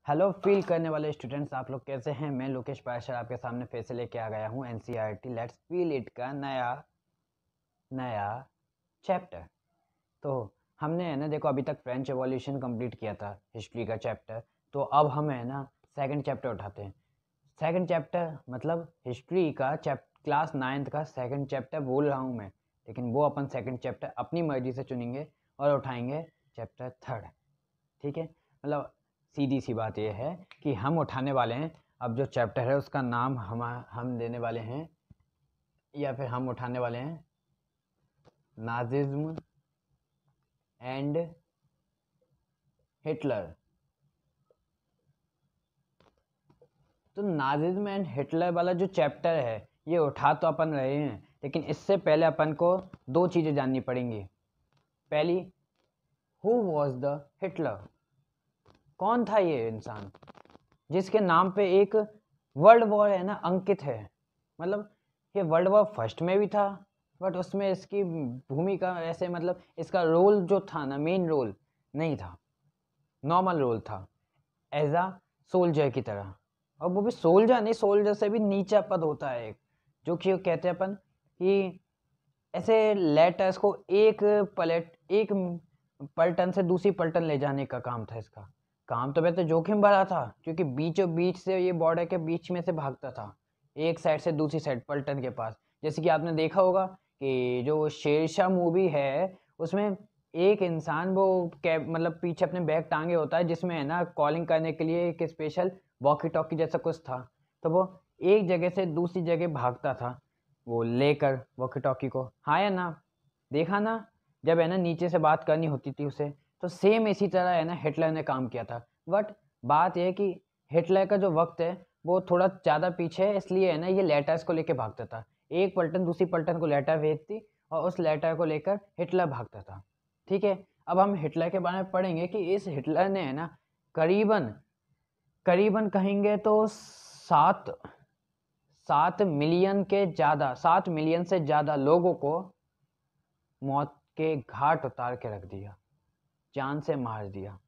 Hello feel करने वाले students, आप लोग कैसे हैं। मैं लोकेश पाराशर आपके सामने फिर से लेके आ गया हूँ एनसीईआरटी लेट्स फील इट का नया चैप्टर। तो हमने है ना देखो अभी तक फ्रेंच एवोल्यूशन कंप्लीट किया था, हिस्ट्री का चैप्टर। तो अब हम है ना सेकंड चैप्टर उठाते हैं। सेकंड चैप्टर मतलब हिस्ट्री का क्लास 9th का सेकंड चैप्टर बोल रहा हूँ मैं, लेकिन वो अपन सेकंड चैप्टर अपनी मर्जी से चुनेंगे और उठाएंगे चैप्टर थर्ड। ठीक है, मतलब सीधी सी बात यह है कि हम उठाने वाले हैं अब जो चैप्टर है उसका नाम हम देने वाले हैं, या फिर हम उठाने वाले हैं नाजिज्म एंड हिटलर। तो नाजिज्म एंड हिटलर वाला जो चैप्टर है ये उठा तो अपन रहे हैं, लेकिन इससे पहले अपन को दो चीज़ें जाननी पड़ेंगी। पहली, हु वॉज द हिटलर, कौन था ये इंसान जिसके नाम पे एक वर्ल्ड वॉर है ना अंकित है। मतलब ये वर्ल्ड वॉर फर्स्ट में भी था, बट उसमें इसकी भूमिका ऐसे मतलब इसका रोल जो था ना मेन रोल नहीं था, नॉर्मल रोल था एज अ सोल्जर की तरह। और वो भी सोल्जर नहीं, सोल्जर से भी नीचा पद होता है एक, जो कि कहते हैं अपन कि ऐसे लेटर्स को एक पलटन से दूसरी पलटन ले जाने का काम था इसका। काम तो वैसे जोखिम भरा था, क्योंकि बीचों बीच से ये बॉर्डर के बीच में से भागता था, एक साइड से दूसरी साइड पलटन के पास। जैसे कि आपने देखा होगा कि जो शेरशाह मूवी है उसमें एक इंसान वो कैब मतलब पीछे अपने बैग टांगे होता है, जिसमें है ना कॉलिंग करने के लिए एक स्पेशल वॉकी टॉकी जैसा कुछ था। तो वो एक जगह से दूसरी जगह भागता था वो लेकर वॉकी टॉकी को, हाँ या ना। देखा ना, जब है ना नीचे से बात करनी होती थी उसे, तो सेम इसी तरह है ना हिटलर ने काम किया था। बट बात यह है कि हिटलर का जो वक्त है वो थोड़ा ज़्यादा पीछे है, इसलिए है ना ये लेटर्स को लेकर भागता था। एक पलटन दूसरी पलटन को लेटर भेजती और उस लेटर को लेकर हिटलर भागता था। ठीक है, अब हम हिटलर के बारे में पढ़ेंगे कि इस हिटलर ने है ना करीबन करीबन कहेंगे तो 7 मिलियन से ज़्यादा लोगों को मौत के घाट उतार के रख दिया, जान से मार दिया।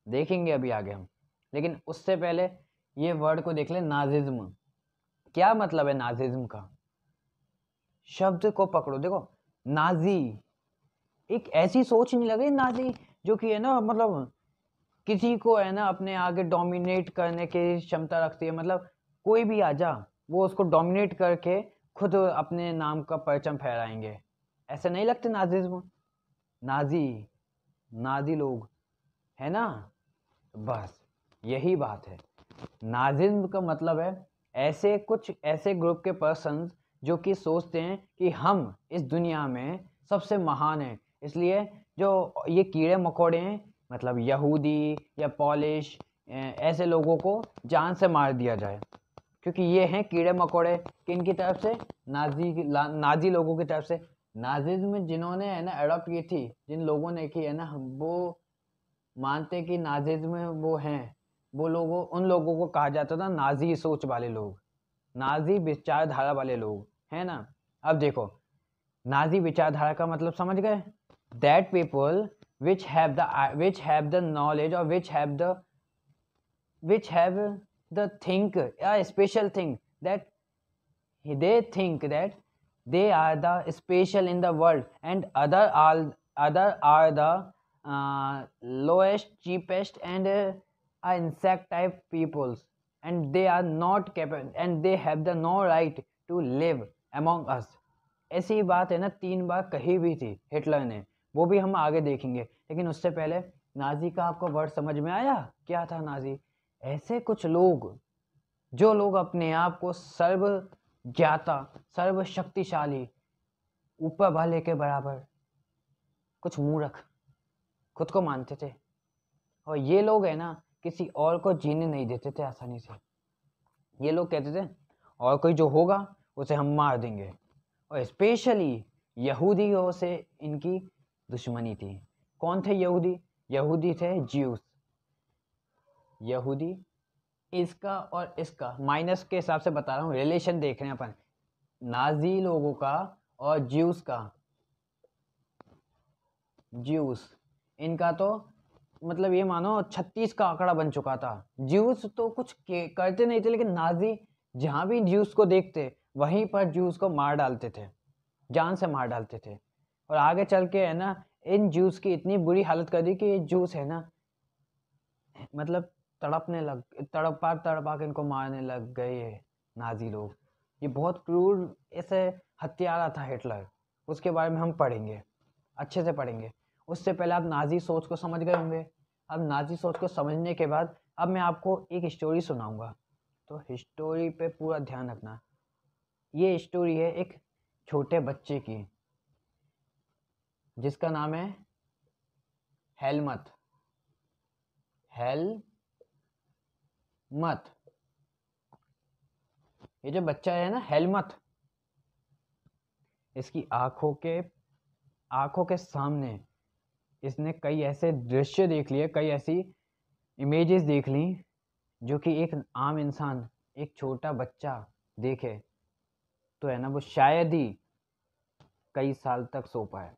देखेंगे अभी आगे हम, लेकिन उससे पहले ये वर्ड को देख ले, नाजिज्म। क्या मतलब है नाजिज्म का? शब्द को पकड़ो, देखो नाजी एक ऐसी सोच नहीं लगे, नाजी जो कि है ना मतलब किसी को है ना अपने आगे डोमिनेट करने की क्षमता रखती है। मतलब कोई भी आ जा वो उसको डोमिनेट करके खुद अपने नाम का परचम फहराएंगे, ऐसे नहीं लगते नाजिज्म। नाजी नाजी लोग है ना, बस यही बात है। नाजिज्म का मतलब है ऐसे ग्रुप के पर्सन्स जो कि सोचते हैं कि हम इस दुनिया में सबसे महान हैं, इसलिए जो ये कीड़े मकोड़े हैं मतलब यहूदी या पॉलिश ऐसे लोगों को जान से मार दिया जाए, क्योंकि ये हैं कीड़े मकोड़े किन की तरफ से, नाजी लोगों की तरफ से। नाजिज्म जिन्होंने है ना अडॉप्ट की थी, जिन लोगों ने की है ना, वो मानते कि नाजिज्म वो हैं, उन लोगों को कहा जाता था नाजी सोच वाले लोग, नाजी विचारधारा वाले लोग, है ना। अब देखो नाजी विचारधारा का मतलब समझ गए, that people which have the knowledge or which have the think a special thing that they think that they are the special in the world, and other are the lowest, cheapest, and insect type peoples, and they are not capable and they have the no right to live among us। ऐसी बात है ना 3 बार कही भी थी Hitler ने, वो भी हम आगे देखेंगे। लेकिन उससे पहले नाजी का आपको वर्ड समझ में आया? क्या था नाजी? ऐसे कुछ लोग जो लोग अपने आप को सर्व ज्ञाता, सर्व शक्तिशाली, ऊपर वाले के बराबर, कुछ मूर्ख खुद को मानते थे। और ये लोग है ना किसी और को जीने नहीं देते थे आसानी से। ये लोग कहते थे और कोई जो होगा उसे हम मार देंगे। और स्पेशली यहूदियों से इनकी दुश्मनी थी। कौन थे यहूदी? यहूदी थे ज्यूस। यहूदी इसका और इसका माइनस के हिसाब से बता रहा हूँ, रिलेशन देख रहे हैं अपन नाजी लोगों का और ज्यूस का। ज्यूस इनका तो मतलब ये मानो 36 का आंकड़ा बन चुका था। ज्यूस तो कुछ करते नहीं थे, लेकिन नाजी जहाँ भी ज्यूस को देखते वहीं पर ज्यूस को मार डालते थे, जान से मार डालते थे। और आगे चल के है ना इन ज्यूस की इतनी बुरी हालत कर दी कि ये ज्यूस है ना मतलब तड़पा तड़पा के इनको मारने लग गए ये नाजी लोग। ये बहुत क्रूर ऐसे हत्यारा था हिटलर। उसके बारे में हम पढ़ेंगे, अच्छे से पढ़ेंगे। उससे पहले आप नाजी सोच को समझ गए होंगे। अब नाजी सोच को समझने के बाद अब मैं आपको एक स्टोरी सुनाऊंगा, तो स्टोरी पे पूरा ध्यान रखना। ये स्टोरी है एक छोटे बच्चे की, जिसका नाम है हेलमत। हेलमत। ये जो बच्चा है ना हेलमत, इसकी आंखों के सामने इसने कई ऐसे दृश्य देख लिए, कई ऐसी इमेजेस देख ली जो कि एक आम इंसान, एक छोटा बच्चा देखे तो है ना वो शायद ही कई साल तक सो पाए।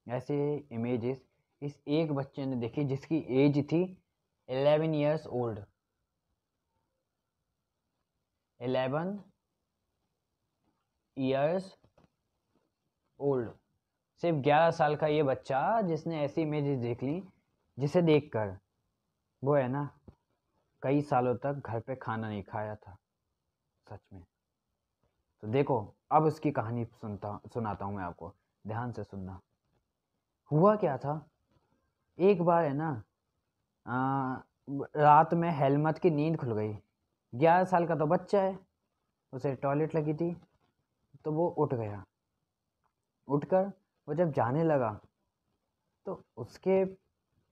ऐसे इमेजेस इस एक बच्चे ने देखी जिसकी एज थी 11 ईयर्स ओल्ड। 11 years old. सिर्फ 11 साल का ये बच्चा जिसने ऐसी इमेजेस देख ली, जिसे देखकर वो है ना कई सालों तक घर पे खाना नहीं खाया था सच में। तो देखो अब उसकी कहानी सुनाता हूँ मैं आपको, ध्यान से सुनना। हुआ क्या था, एक बार है ना रात में हेलमत की नींद खुल गई। 11 साल का तो बच्चा है, उसे टॉयलेट लगी थी, तो वो उठ गया। उठकर वो जब जाने लगा तो उसके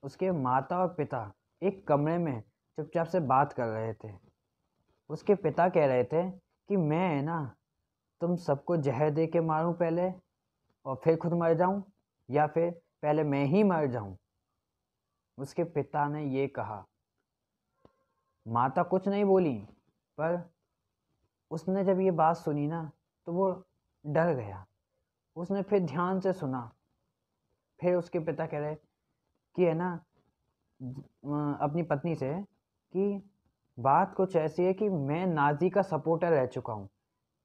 उसके माता और पिता एक कमरे में चुपचाप से बात कर रहे थे। उसके पिता कह रहे थे कि मैं है ना तुम सबको जहर दे के मारूं पहले और फिर खुद मर जाऊं, या फिर पहले मैं ही मर जाऊं। उसके पिता ने ये कहा। माता कुछ नहीं बोली, पर उसने जब ये बात सुनी ना तो वो डर गया। उसने फिर ध्यान से सुना। फिर उसके पिता कह रहे कि है ना अपनी पत्नी से कि बात कुछ ऐसी है कि मैं नाजी का सपोर्टर रह चुका हूँ।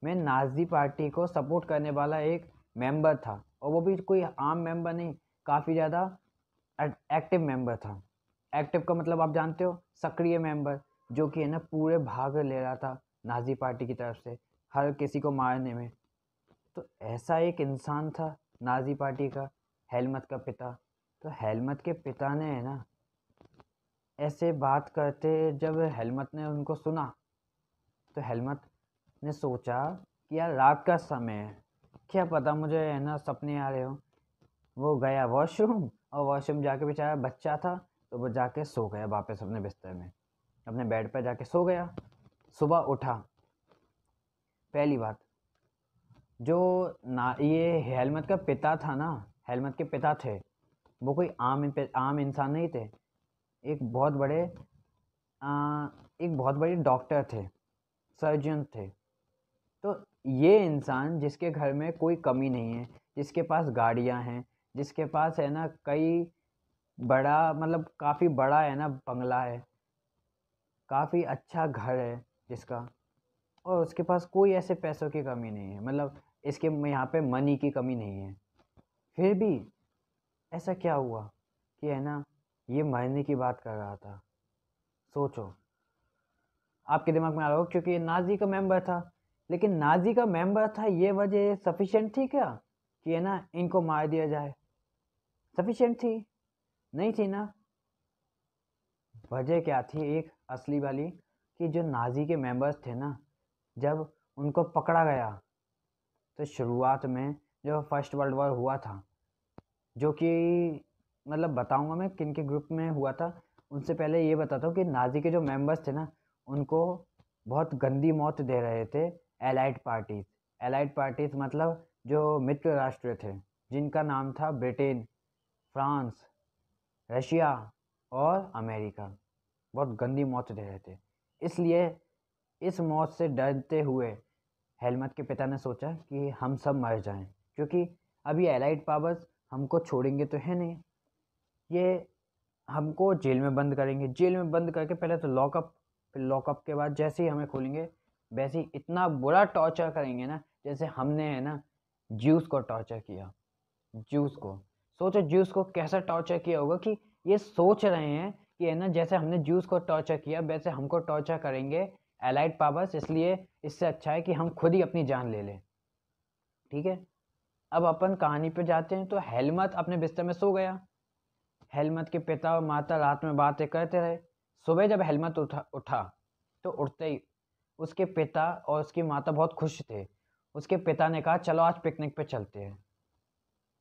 मैं नाजी पार्टी को सपोर्ट करने वाला एक मेंबर था, और वो भी कोई आम मेंबर नहीं, काफ़ी ज़्यादा एक्टिव मेंबर था। एक्टिव का मतलब आप जानते हो, सक्रिय मेंबर, जो कि है ना पूरे भाग ले रहा था नाजी पार्टी की तरफ से हर किसी को मारने में। तो ऐसा एक इंसान था नाजी पार्टी का, हेलमत का पिता। तो हेलमत के पिता ने है ना ऐसे बात करते जब हेलमत ने उनको सुना, तो हेलमत ने सोचा कि यार रात का समय है, क्या पता मुझे है ना सपने आ रहे हो। वो गया वॉशरूम, और वॉशरूम जाके बेचारा बच्चा था तो वो जाके सो गया वापस अपने बिस्तर में, अपने बेड पर जाके सो गया। सुबह उठा, पहली बात जो ना ये हेलमत का पिता था ना, हेलमत के पिता थे, वो कोई आम इंसान नहीं थे। एक बहुत बड़े एक बहुत बड़े डॉक्टर थे, सर्जन थे। तो ये इंसान जिसके घर में कोई कमी नहीं है, जिसके पास गाड़ियां हैं, जिसके पास है ना कई बड़ा मतलब काफ़ी बड़ा है ना बंगला है, काफ़ी अच्छा घर है जिसका, और उसके पास कोई ऐसे पैसों की कमी नहीं है, मतलब इसके यहाँ पे मनी की कमी नहीं है। फिर भी ऐसा क्या हुआ कि है ना ये मरने की बात कर रहा था। सोचो, आपके दिमाग में आ रहा हो क्योंकि ये नाजी का मेंबर था। लेकिन नाजी का मेंबर था ये वजह सफिशिएंट थी क्या कि है ना इनको मार दिया जाए? सफिशिएंट थी? नहीं थी ना। वजह क्या थी एक असली वाली, कि जो नाजी के मेंबर्स थे ना, जब उनको पकड़ा गया तो शुरुआत में जो फर्स्ट वर्ल्ड वॉर हुआ था, जो कि मतलब बताऊंगा मैं किन के ग्रुप में हुआ था। उनसे पहले ये बताता हूँ कि नाजी के जो मेंबर्स थे ना, उनको बहुत गंदी मौत दे रहे थे एलाइड पार्टीज। एलाइड पार्टीज मतलब जो मित्र राष्ट्र थे, जिनका नाम था ब्रिटेन, फ्रांस, रशिया और अमेरिका। बहुत गंदी मौत दे रहे थे। इसलिए इस मौत से डरते हुए हेलमत के पिता ने सोचा कि हम सब मर जाएं, क्योंकि अभी एलाइड पावर्स हमको छोड़ेंगे तो है नहीं। ये हमको जेल में बंद करेंगे, जेल में बंद करके पहले तो लॉकअप, फिर लॉकअप के बाद जैसे ही हमें खोलेंगे वैसे ही इतना बुरा टॉर्चर करेंगे ना, जैसे हमने है ना ज्यूस को टॉर्चर किया। ज्यूस को सोचो, ज्यूस को कैसा टॉर्चर किया होगा कि ये सोच रहे हैं कि है ना जैसे हमने ज्यूस को टॉर्चर किया वैसे हमको टॉर्चर करेंगे एलाइड पावर्स, इसलिए इससे अच्छा है कि हम खुद ही अपनी जान ले लें। ठीक है, अब अपन कहानी पे जाते हैं। तो हेलमत अपने बिस्तर में सो गया। हेलमत के पिता और माता रात में बातें करते रहे। सुबह जब हेलमत उठा तो उठते ही उसके पिता और उसकी माता बहुत खुश थे। उसके पिता ने कहा चलो आज पिकनिक पे चलते हैं।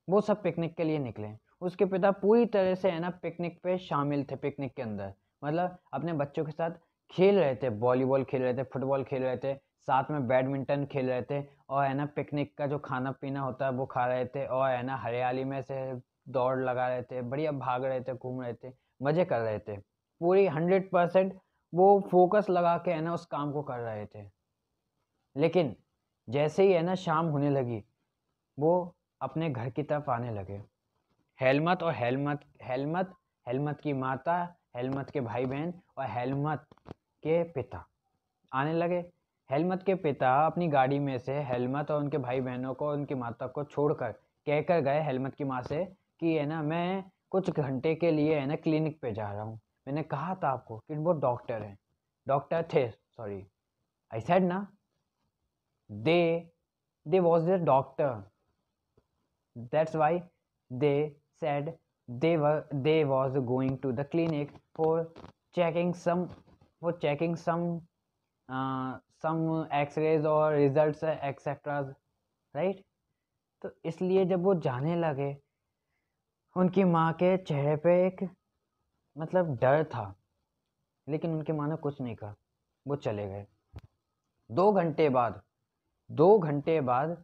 वो सब पिकनिक के लिए निकले। उसके पिता पूरी तरह से है ना पिकनिक पे शामिल थे। पिकनिक के अंदर मतलब अपने बच्चों के साथ खेल रहे थे, वॉलीबॉल खेल रहे थे, फुटबॉल खेल रहे थे, साथ में बैडमिंटन खेल रहे थे, और है ना पिकनिक का जो खाना पीना होता है वो खा रहे थे, और है ना हरियाली में से दौड़ लगा रहे थे, बढ़िया भाग रहे थे, घूम रहे थे, मज़े कर रहे थे। पूरी 100% वो फोकस लगा के है ना उस काम को कर रहे थे। लेकिन जैसे ही है ना शाम होने लगी वो अपने घर की तरफ आने लगे। हेलमत और हेलमत हेलमत हेलमत की माता, हेलमत के भाई बहन और हेलमत के पिता आने लगे। हेलमत के पिता अपनी गाड़ी में से हेलमत और उनके भाई बहनों को, उनकी माता को छोड़कर कहकर गए हेलमत की माँ से कि है ना मैं कुछ घंटे के लिए है ना क्लिनिक पे जा रहा हूँ। मैंने कहा था आपको कि वो डॉक्टर हैं, डॉक्टर थे, सॉरी आई सेड ना, they was the doctor, that's why they said they was going to the clinic for checking some for checking some x-rays or results etc, right। तो इसलिए जब वो जाने लगे उनकी माँ के चेहरे पे एक मतलब डर था, लेकिन उनकी माँ ने कुछ नहीं कहा, वो चले गए। 2 घंटे बाद 2 घंटे बाद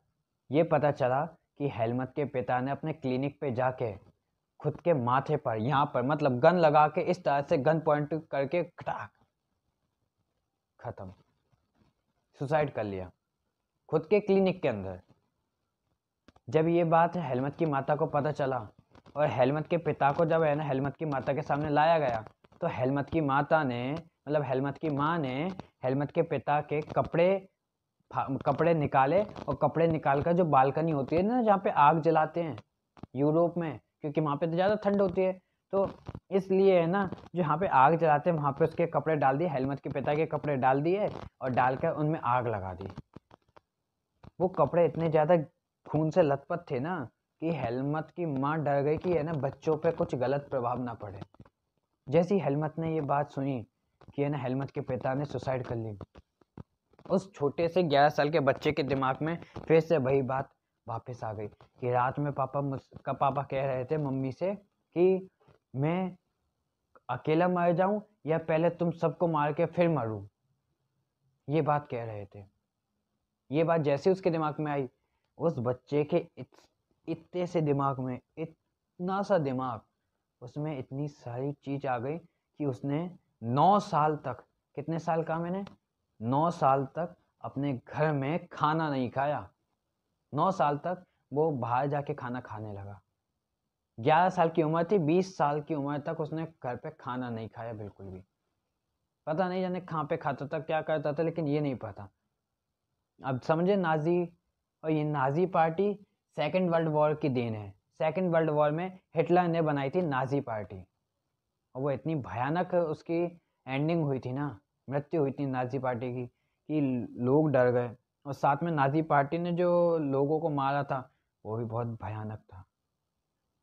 ये पता चला कि हेलमत के पिता ने अपने क्लिनिक पे जाके खुद के माथे पर यहाँ पर मतलब गन लगा के इस तरह से गन पॉइंट करके खटाक खत्म, सुसाइड कर लिया खुद के क्लिनिक के अंदर। जब ये बात हेलमत की माता को पता चला और हेलमत के पिता को जब है ना हेलमत की माता के सामने लाया गया, तो हेलमत की माता ने मतलब हेलमत की माँ ने हेलमत के पिता के कपड़े निकाले, और कपड़े निकाल कर जो बालकनी होती है ना जहाँ पे आग जलाते हैं यूरोप में, क्योंकि वहाँ पे तो ज़्यादा ठंड होती है, तो इसलिए है ना जो यहाँ पे आग जलाते हैं वहाँ पे उसके कपड़े डाल दिए, हेलमत के पिता के कपड़े डाल दिए और डालकर उनमें आग लगा दी। वो कपड़े इतने ज़्यादा खून से लथपथ थे ना कि हेलमत की माँ डर गई कि है ना बच्चों पे कुछ गलत प्रभाव ना पड़े। जैसी हेलमत ने ये बात सुनी कि है ना हेलमत के पिता ने सुसाइड कर ली, उस छोटे से 11 साल के बच्चे के दिमाग में फिर से वही बात वापस आ गई कि रात में पापा कह रहे थे मम्मी से कि मैं अकेला मर जाऊं या पहले तुम सबको मार के फिर मरूं। ये बात कह रहे थे। ये बात जैसे उसके दिमाग में आई, उस बच्चे के इतने से दिमाग में इतना सा दिमाग, उसमें इतनी सारी चीज आ गई कि उसने 9 साल तक, कितने साल कहा मैंने, 9 साल तक अपने घर में खाना नहीं खाया। 9 साल तक वो बाहर जाके खाना खाने लगा। 11 साल की उम्र थी, 20 साल की उम्र तक उसने घर पे खाना नहीं खाया बिल्कुल भी। पता नहीं जाने कहाँ पे खाता था, क्या करता था, लेकिन ये नहीं पता। अब समझे नाजी, और ये Nazi party second world war की देन है। सेकेंड वर्ल्ड वॉर में हिटलर ने बनाई थी नाजी पार्टी, और वो इतनी भयानक उसकी एंडिंग हुई थी ना, मृत्यु हुई थी नाजी पार्टी की, कि लोग डर गए। और साथ में नाजी पार्टी ने जो लोगों को मारा था वो भी बहुत भयानक था।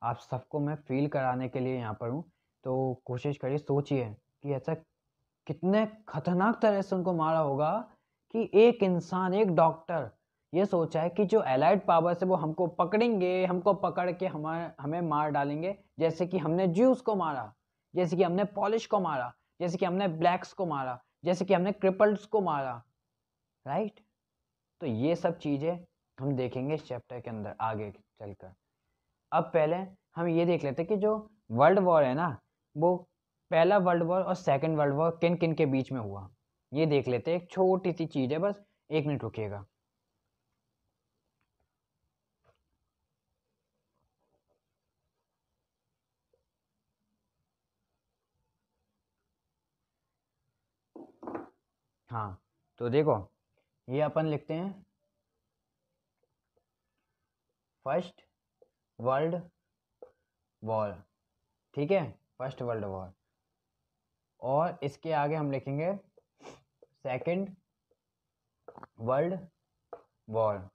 आप सबको मैं फील कराने के लिए यहाँ पर हूँ, तो कोशिश करिए, सोचिए कि ऐसा कितने खतरनाक तरह से उनको मारा होगा कि एक इंसान, एक डॉक्टर ये सोचा है कि जो एलाइड पावर से वो हमको पकड़ेंगे, हमको पकड़ के हमें मार डालेंगे, जैसे कि हमने ज्यूस को मारा, जैसे कि हमने पॉलिश को मारा, जैसे कि हमने ब्लैक्स को मारा, जैसे कि हमने क्रिपल्स को मारा, राइट। तो ये सब चीज़ें हम देखेंगे इस चैप्टर के अंदर आगे चलकर। अब पहले हम ये देख लेते हैं कि जो वर्ल्ड वॉर है ना, वो पहला वर्ल्ड वॉर और सेकंड वर्ल्ड वॉर किन किन के बीच में हुआ, ये देख लेते हैं। एक छोटी सी चीज़ है, बस 1 मिनट रुकिएगा। हाँ, तो देखो ये अपन लिखते हैं फर्स्ट वर्ल्ड वॉर, ठीक है, फर्स्ट वर्ल्ड वॉर। और इसके आगे हम लिखेंगे सेकंड वर्ल्ड वॉर,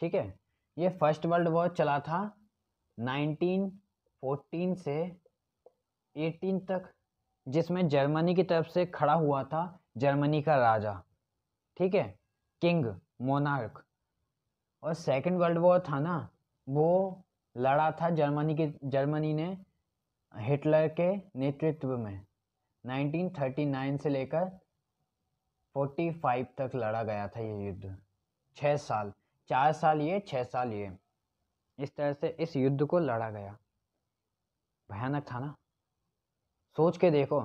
ठीक है। ये फर्स्ट वर्ल्ड वॉर चला था 1914 से 18 तक, जिसमें जर्मनी की तरफ से खड़ा हुआ था जर्मनी का राजा, ठीक है, किंग, मोनार्क। और सेकंड वर्ल्ड वॉर था ना, वो लड़ा था जर्मनी ने हिटलर के नेतृत्व में 1939 से लेकर 45 तक लड़ा गया था ये युद्ध। 6 साल, 4 साल ये, 6 साल ये, इस तरह से इस युद्ध को लड़ा गया। भयानक था ना। सोच के देखो,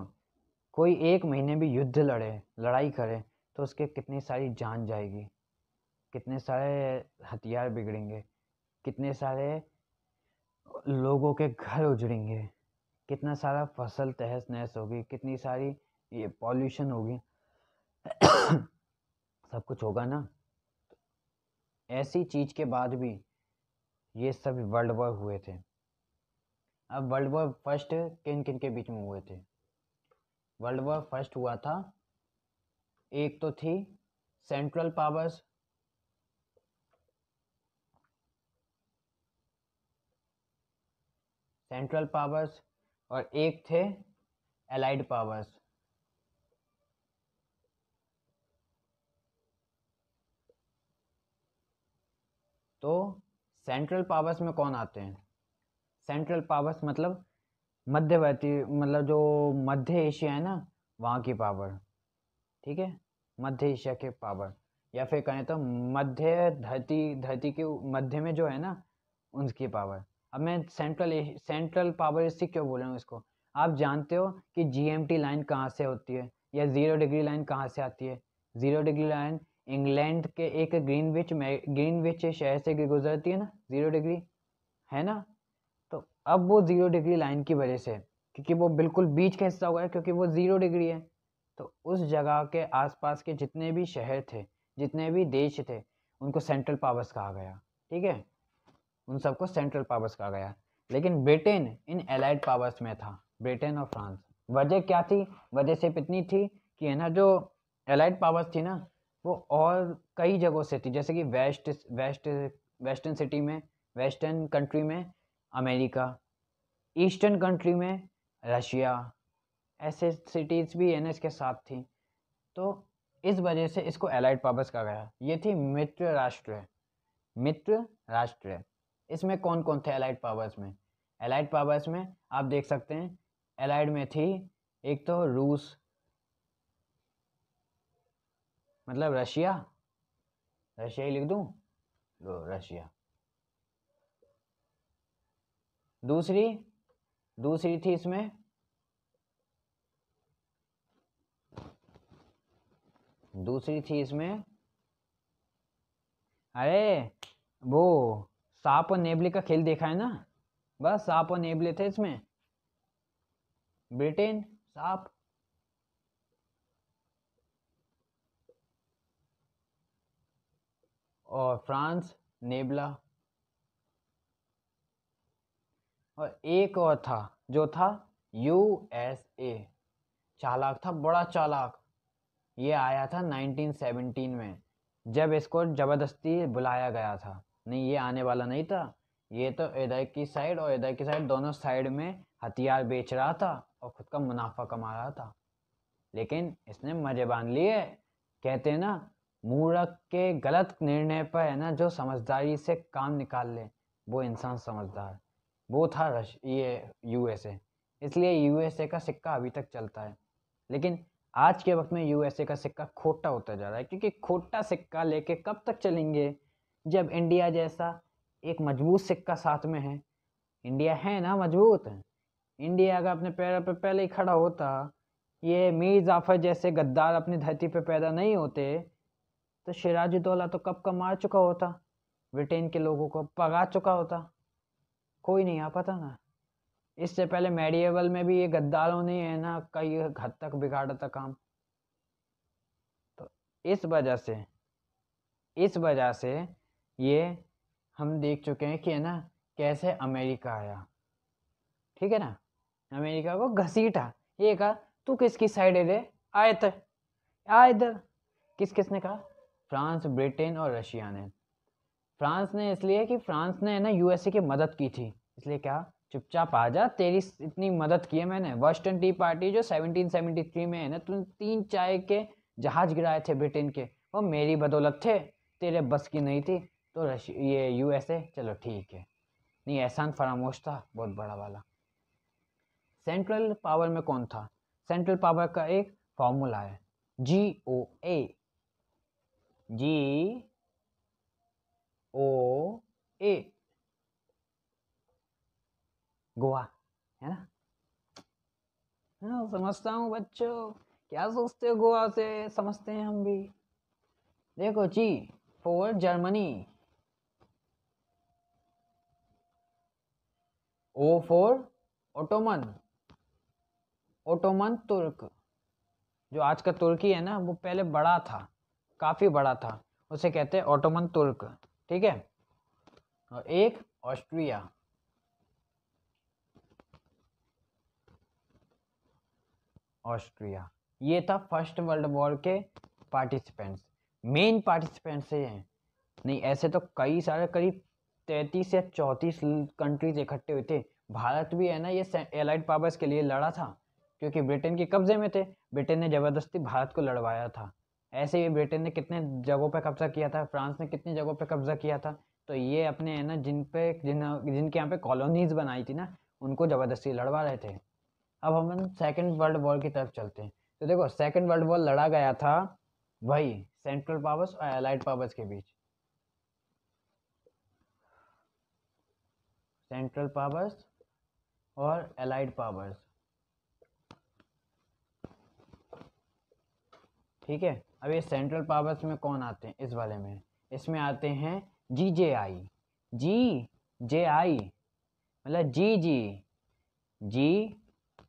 कोई 1 महीने भी युद्ध लड़े, लड़ाई करे, तो उसके कितनी सारी जान जाएगी, कितने सारे हथियार बिगड़ेंगे, कितने सारे लोगों के घर उजड़ेंगे, कितना सारा फसल तहस नहस होगी, कितनी सारी ये पॉल्यूशन होगी। सब कुछ होगा ना। ऐसी चीज के बाद भी ये सब वर्ल्ड वॉर हुए थे। अब वर्ल्ड वॉर फर्स्ट किन किन के बीच में हुए थे? वर्ल्ड वॉर फर्स्ट हुआ था, एक तो थी सेंट्रल पावर्स, और एक थे एलाइड पावर्स। तो सेंट्रल पावर्स में कौन आते हैं? सेंट्रल पावर्स मतलब मध्यवर्ती, मतलब जो मध्य एशिया है ना, वहाँ की पावर, ठीक है, मध्य एशिया के पावर, या फिर कहें तो मध्य धरती के मध्य में जो है ना, उनकी पावर। अब मैं सेंट्रल पावर इससे क्यों बोल रहा हूँ इसको? आप जानते हो कि जीएमटी लाइन कहाँ से होती है, या 0 डिग्री लाइन कहाँ से आती है? 0 डिग्री लाइन इंग्लैंड के एक ग्रीनविच शहर से गुजरती है ना, 0 डिग्री, है ना। तो अब वो 0 डिग्री लाइन की वजह से, क्योंकि वो बिल्कुल बीच का हिस्सा हुआ है, क्योंकि वो 0 डिग्री है, तो उस जगह के आसपास के जितने भी शहर थे, जितने भी देश थे, उनको सेंट्रल पावर्स कहा गया, ठीक है, उन सबको सेंट्रल पावर्स कहा गया। लेकिन ब्रिटेन इन एलाइड पावर्स में था, ब्रिटेन और फ्रांस। वजह क्या थी? वजह सिर्फ इतनी थी कि है ना, जो एलाइड पावर्स थी ना, वो और कई जगहों से थी, जैसे कि वेस्टर्न सिटी में, वेस्टर्न कंट्री में अमेरिका, ईस्टर्न कंट्री में रशिया, ऐसे सिटीज़ भी एन के साथ थी। तो इस वजह से इसको एलाइड पावर्स कहा गया। ये थी मित्र राष्ट्र। इसमें कौन कौन थे एलाइड पावर्स में? एलाइड पावर्स में आप देख सकते हैं, एलाइड में थी एक तो रूस, मतलब रशिया ही लिख दूं, लो रशिया। दूसरी थी इसमें अरे वो सांप और नेबले का खेल देखा है ना, बस सांप और नेबले थे इसमें। ब्रिटेन सांप, और फ्रांस नेबला, और एक और था जो था यूएसए। चालाक था, बड़ा चालाक। ये आया था 1917 में, जब इसको जबरदस्ती बुलाया गया था। नहीं, ये आने वाला नहीं था, ये तो इधर की साइड और इधर की साइड दोनों साइड में हथियार बेच रहा था और खुद का मुनाफा कमा रहा था। लेकिन इसने मजे बांध लिए। कहते हैं ना, मूर्ख के गलत निर्णय पर है ना, जो समझदारी से काम निकाल ले, वो इंसान समझदार। वो था ये यूएसए। इसलिए यूएसए का सिक्का अभी तक चलता है। लेकिन आज के वक्त में यूएसए का सिक्का खोटा होता जा रहा है, क्योंकि खोटा सिक्का लेके कब तक चलेंगे, जब इंडिया जैसा एक मजबूत सिक्का साथ में है। इंडिया है ना मजबूत। इंडिया अगर अपने पैरों पर पहले ही खड़ा होता, ये मीर जाफर जैसे गद्दार अपनी धरती पे पैदा नहीं होते, तो सिराजुद्दौला तो कब का मार चुका होता, ब्रिटेन के लोगों को भगा चुका होता, कोई नहीं आ पाता ना। इससे पहले मेडिएवल में भी ये गद्दारों ने है ना कई हद तक बिगाड़ा था काम। तो इस वजह से ये हम देख चुके हैं कि है ना कैसे अमेरिका आया, ठीक है ना, अमेरिका को घसीटा, ये कहा तू किसकी साइड है रे, आ इधर। किस किसने कहा, फ्रांस, ब्रिटेन और रशिया ने। फ्रांस ने इसलिए कि फ्रांस ने है ना यूएसए की मदद की थी, इसलिए क्या चुपचाप आ जा, तेरी इतनी मदद की है मैंने। वेस्टर्न टी पार्टी जो 1773 में है ना, तुम 3 चाय के जहाज गिराए थे ब्रिटेन के, वो मेरी बदौलत थे, तेरे बस की नहीं थी। तो ये यूएसए, चलो ठीक है, नहीं एहसान फरामोश था बहुत बड़ा वाला। सेंट्रल पावर में कौन था, सेंट्रल पावर का एक फॉर्मूला है, GOA, GOA, गोवा, है ना। हाँ समझता हूँ बच्चों, क्या सोचते हो गोवा से, समझते हैं हम भी। देखो G for Germany, O for Ottoman, Ottoman तुर्क, जो आज का तुर्की है ना वो पहले बड़ा था, काफी बड़ा था, उसे कहते हैं ओटोमन तुर्क, ठीक है। और एक ऑस्ट्रिया, ऑस्ट्रिया, ये था फर्स्ट वर्ल्ड वॉर के पार्टिसिपेंट्स, मेन पार्टिसिपेंट्स ये हैं। नहीं ऐसे तो कई सारे, करीब 33 या 34 कंट्रीज इकट्ठे हुए थे। भारत भी है ना ये एलाइड पावर्स के लिए लड़ा था, क्योंकि ब्रिटेन के कब्जे में थे, ब्रिटेन ने ज़बरदस्ती भारत को लड़वाया था। ऐसे ही ब्रिटेन ने कितने जगहों पर कब्जा किया था, फ्रांस ने कितनी जगहों पर कब्जा किया था, तो ये अपने है ना जिनके यहाँ पे कॉलोनीज बनाई थी ना, उनको ज़बरदस्ती लड़वा रहे थे। अब हम सेकेंड वर्ल्ड वॉर की तरफ चलते हैं। तो देखो सेकेंड वर्ल्ड वॉर लड़ा गया था वही सेंट्रल पावर्स और एलाइड पावर्स के बीच, सेंट्रल पावर्स और एलाइड पावर्स, ठीक है। अब ये सेंट्रल पावर्स में कौन आते हैं, इस वाले में, इसमें आते हैं GJI, GJI मतलब जी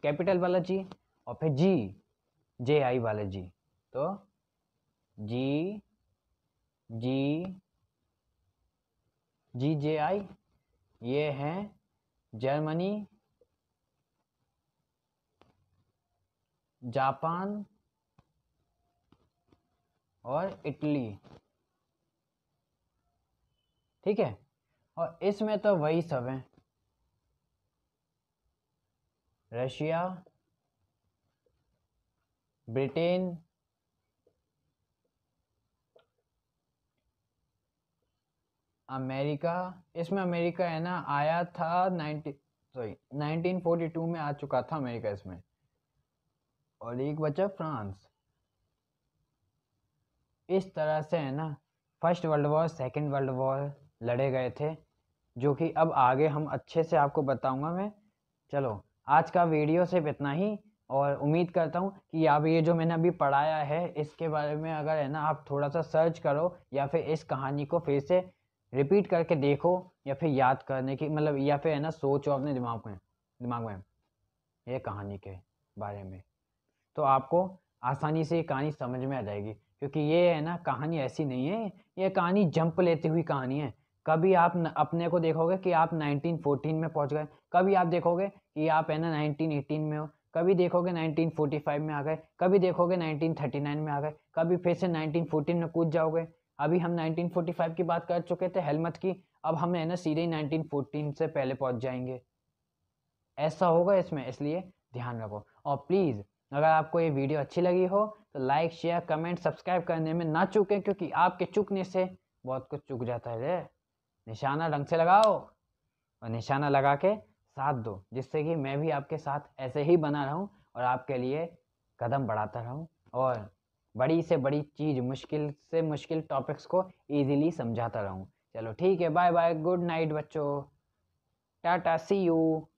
कैपिटल वाला जी, और फिर JI वाले जी, तो GJI ये हैं जर्मनी, जापान और इटली, ठीक है। और इसमें तो वही सब हैं, रशिया, ब्रिटेन, अमेरिका। इसमें अमेरिका है ना आया था 1942 में आ चुका था अमेरिका इसमें। और एक बचा फ्रांस। इस तरह से है ना first world war, second world war लड़े गए थे, जो कि अब आगे हम अच्छे से आपको बताऊंगा मैं। चलो आज का वीडियो सिर्फ इतना ही, और उम्मीद करता हूँ कि आप ये जो मैंने अभी पढ़ाया है इसके बारे में अगर है ना आप थोड़ा सा सर्च करो, या फिर इस कहानी को फिर से रिपीट करके देखो, या फिर याद करने की मतलब, या फिर है ना सोचो अपने दिमाग में ये कहानी के बारे में, तो आपको आसानी से ये कहानी समझ में आ जाएगी। क्योंकि ये है ना कहानी ऐसी नहीं है, ये कहानी जंप लेती हुई कहानी है। कभी आप अपने को देखोगे कि आप 1914 में पहुंच गए, कभी आप देखोगे कि आप है ना 1918 में हो, कभी देखोगे 1945 में आ गए, कभी देखोगे 1939 में आ गए, कभी फिर से 1914 में कूद जाओगे। अभी हम 1945 की बात कर चुके थे हेलमत की, अब हम है ना सीधे ही 1914 से पहले पहुंच जाएंगे, ऐसा होगा इसमें, इसलिए ध्यान रखो। और प्लीज़ अगर आपको ये वीडियो अच्छी लगी हो तो लाइक, शेयर, कमेंट, सब्सक्राइब करने में ना चूकें, क्योंकि आपके चूकने से बहुत कुछ चूक जाता है रे। निशाना ढंग से लगाओ और निशाना लगा के साथ दो, जिससे कि मैं भी आपके साथ ऐसे ही बना रहूं और आपके लिए कदम बढ़ाता रहूं, और बड़ी से बड़ी चीज़, मुश्किल से मुश्किल टॉपिक्स को ईजिली समझाता रहूं। चलो ठीक है, बाय बाय, गुड नाइट बच्चों, टाटा, सी यू।